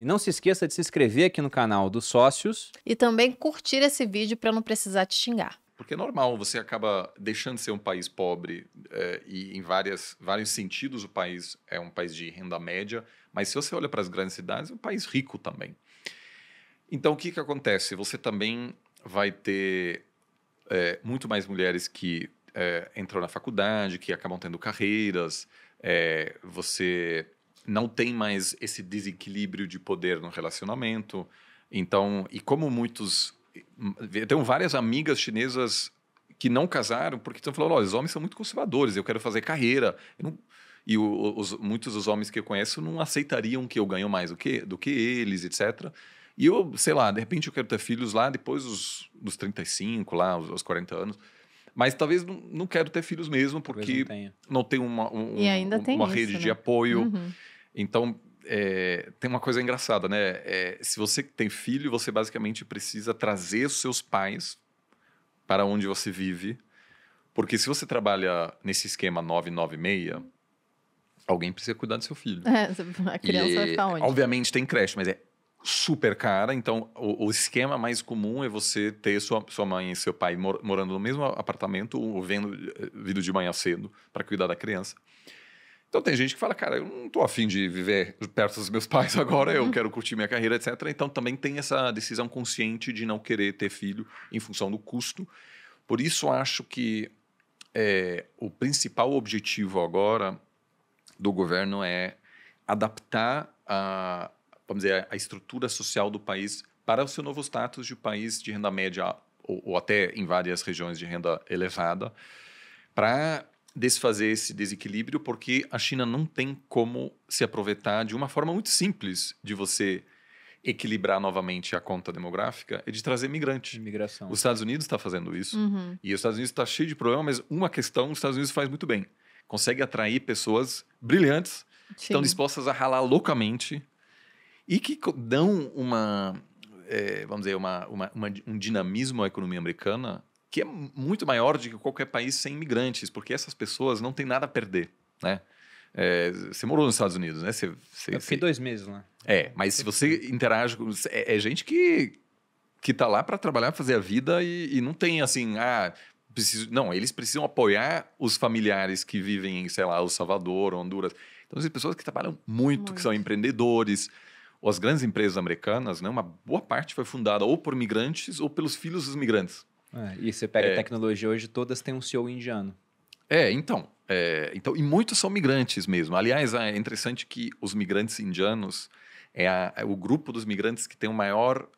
E não se esqueça de se inscrever aqui no canal dos sócios. E também curtir esse vídeo para não precisar te xingar. Porque é normal, você acaba deixando de ser um país pobre e em vários sentidos o país é um país de renda média, mas se você olha para as grandes cidades, é um país rico também. Então, o que acontece? Você também vai ter muito mais mulheres que entram na faculdade, que acabam tendo carreiras, você não tem mais esse desequilíbrio de poder no relacionamento. Então, e como eu tenho várias amigas chinesas que não casaram porque estão falando, olha, os homens são muito conservadores, eu quero fazer carreira. E muitos dos homens que eu conheço não aceitariam que eu ganho mais do que eles, etc. E eu, sei lá, de repente eu quero ter filhos lá depois dos 35, lá, aos 40 anos. Mas talvez não quero ter filhos mesmo, porque não tenho E ainda tem uma isso, rede né? de apoio. Uhum. Então, tem uma coisa engraçada, né? Se você tem filho, você basicamente precisa trazer os seus pais para onde você vive. Porque se você trabalha nesse esquema 996, alguém precisa cuidar do seu filho. A criança vai ficar onde? Obviamente tem creche, mas é super cara. Então, o esquema mais comum é você ter sua mãe e seu pai morando no mesmo apartamento ou vindo de manhã cedo para cuidar da criança. Então, tem gente que fala, cara, eu não tô afim de viver perto dos meus pais agora, eu quero curtir minha carreira, etc. Então, também tem essa decisão consciente de não querer ter filho em função do custo. Por isso, acho que o principal objetivo agora do governo é adaptar vamos dizer, a estrutura social do país para o seu novo status de país de renda média ou até em várias regiões de renda elevada, para desfazer esse desequilíbrio, porque a China não tem como se aproveitar de uma forma muito simples de você equilibrar novamente a conta demográfica, é de trazer migrante. Imigração. Os Estados Unidos está fazendo isso, e os Estados Unidos está cheio de problemas, mas uma questão os Estados Unidos faz muito bem. Consegue atrair pessoas brilhantes, que estão dispostas a ralar loucamente e que dão vamos dizer, um dinamismo à economia americana que é muito maior do que qualquer país sem imigrantes, porque essas pessoas não têm nada a perder, né? Você morou nos Estados Unidos, né? Eu fiquei 2 meses lá. Mas se você interage com... gente que está lá para trabalhar, fazer a vida e não tem assim... Não, eles precisam apoiar os familiares que vivem em, sei lá, El Salvador, Honduras. Então, são pessoas que trabalham muito, que são empreendedores. Ou as grandes empresas americanas, né, uma boa parte foi fundada ou por migrantes ou pelos filhos dos migrantes. E você pega a tecnologia hoje, todas têm um CEO indiano. Então, e muitos são migrantes mesmo. Aliás, é interessante que os migrantes indianos é o grupo dos migrantes que tem a maior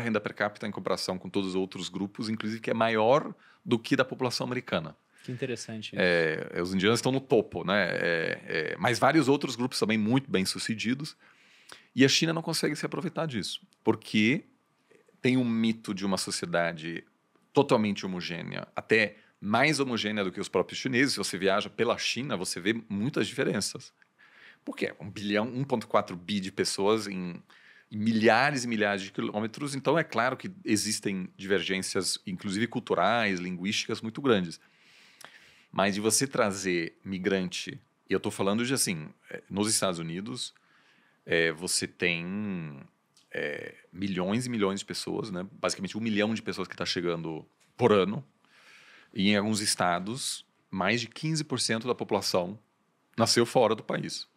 renda per capita em comparação com todos os outros grupos, inclusive que é maior do que da população americana. Que interessante isso. Os indianos estão no topo, né? Mas vários outros grupos também muito bem-sucedidos. E a China não consegue se aproveitar disso, porque tem um mito de uma sociedade totalmente homogênea, até mais homogênea do que os próprios chineses. Se você viaja pela China, você vê muitas diferenças. Porque é 1,4 bi de pessoas em milhares e milhares de quilômetros, então é claro que existem divergências, inclusive culturais, linguísticas, muito grandes. Mas de você trazer migrante, e eu estou falando de assim, nos Estados Unidos, você tem milhões e milhões de pessoas, né? Basicamente 1 milhão de pessoas que está chegando por ano, e em alguns estados, mais de 15% da população nasceu fora do país.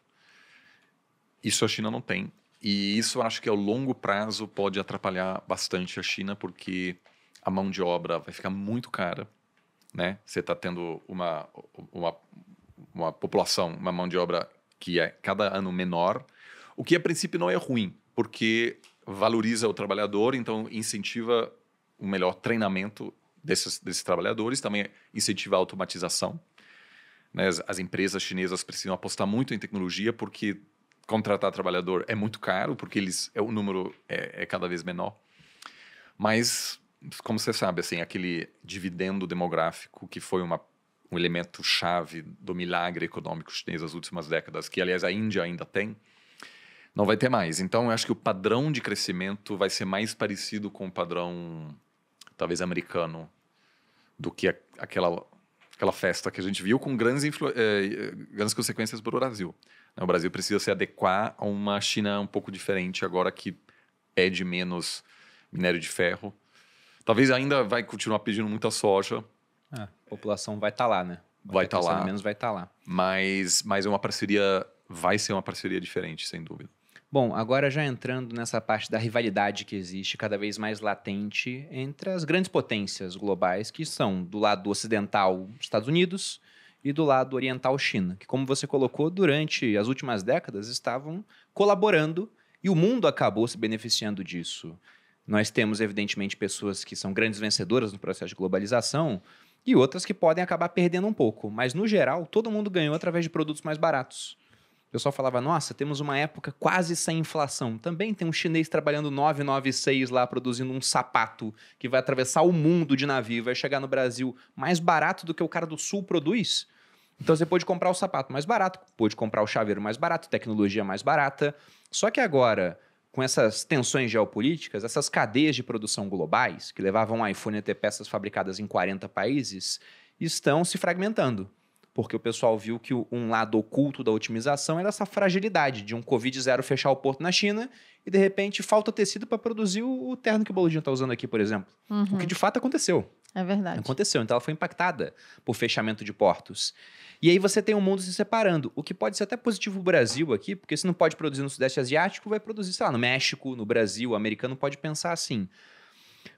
Isso a China não tem. E isso eu acho que ao longo prazo pode atrapalhar bastante a China, porque a mão de obra vai ficar muito cara, né? Você está tendo uma população, uma mão de obra que é cada ano menor, o que a princípio não é ruim, porque valoriza o trabalhador, então incentiva um melhor treinamento desses trabalhadores, também incentiva a automatização, né? As empresas chinesas precisam apostar muito em tecnologia, porque contratar trabalhador é muito caro, porque o número é cada vez menor. Mas, como você sabe, assim, aquele dividendo demográfico que foi um elemento chave do milagre econômico chinês nas últimas décadas, que, aliás, a Índia ainda tem, não vai ter mais. Então, eu acho que o padrão de crescimento vai ser mais parecido com o padrão, talvez, americano, do que aquela festa que a gente viu com grandes consequências para o Brasil. O Brasil precisa se adequar a uma China um pouco diferente agora que pede menos minério de ferro. Talvez ainda vai continuar pedindo muita soja. A população vai estar lá, né? Vai estar lá. Menos vai estar lá. Mas é uma parceria, vai ser uma parceria diferente, sem dúvida. Bom, agora já entrando nessa parte da rivalidade que existe cada vez mais latente entre as grandes potências globais, que são do lado ocidental Estados Unidos e do lado oriental China, que, como você colocou, durante as últimas décadas estavam colaborando e o mundo acabou se beneficiando disso. Nós temos, evidentemente, pessoas que são grandes vencedoras no processo de globalização e outras que podem acabar perdendo um pouco, mas, no geral, todo mundo ganhou através de produtos mais baratos. O pessoal falava, nossa, temos uma época quase sem inflação. Também tem um chinês trabalhando 996 lá, produzindo um sapato que vai atravessar o mundo de navio e vai chegar no Brasil mais barato do que o cara do Sul produz. Então você pode comprar o sapato mais barato, pode comprar o chaveiro mais barato, tecnologia mais barata. Só que agora, com essas tensões geopolíticas, essas cadeias de produção globais, que levavam um iPhone a ter peças fabricadas em 40 países, estão se fragmentando. Porque o pessoal viu que um lado oculto da otimização era essa fragilidade de um Covid-0 fechar o porto na China e, de repente, falta tecido para produzir o terno que o Boludinho está usando aqui, por exemplo. O que, de fato, aconteceu. É verdade. Aconteceu. Então, ela foi impactada por fechamento de portos. E aí você tem um mundo se separando, o que pode ser até positivo para o Brasil aqui, porque se não pode produzir no Sudeste Asiático, vai produzir, sei lá, no México, no Brasil. O americano pode pensar assim.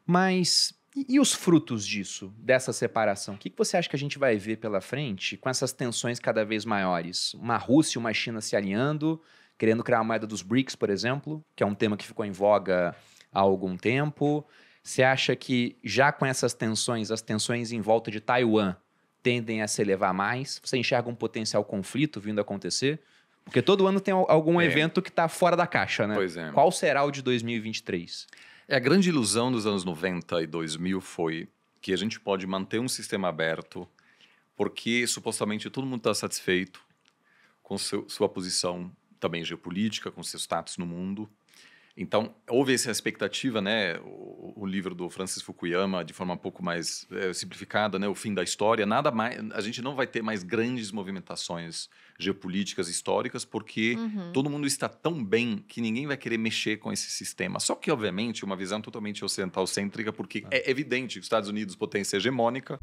Mas... E os frutos disso, dessa separação? O que você acha que a gente vai ver pela frente com essas tensões cada vez maiores? Uma Rússia e uma China se alinhando, querendo criar a moeda dos BRICS, por exemplo, que é um tema que ficou em voga há algum tempo. Você acha que já com essas tensões, as tensões em volta de Taiwan tendem a se elevar mais? Você enxerga um potencial conflito vindo a acontecer? Porque todo ano tem algum evento que está fora da caixa, né? Pois é. Qual será o de 2023? A grande ilusão dos anos 90 e 2000 foi que a gente pode manter um sistema aberto porque, supostamente, todo mundo está satisfeito com sua posição também geopolítica, com seu status no mundo. Então, houve essa expectativa, né? O livro do Francis Fukuyama, de forma um pouco mais simplificada, né? O fim da história. Nada mais, a gente não vai ter mais grandes movimentações geopolíticas históricas porque todo mundo está tão bem que ninguém vai querer mexer com esse sistema. Só que, obviamente, uma visão totalmente ocidental-cêntrica, porque é evidente que os Estados Unidos, potência hegemônica,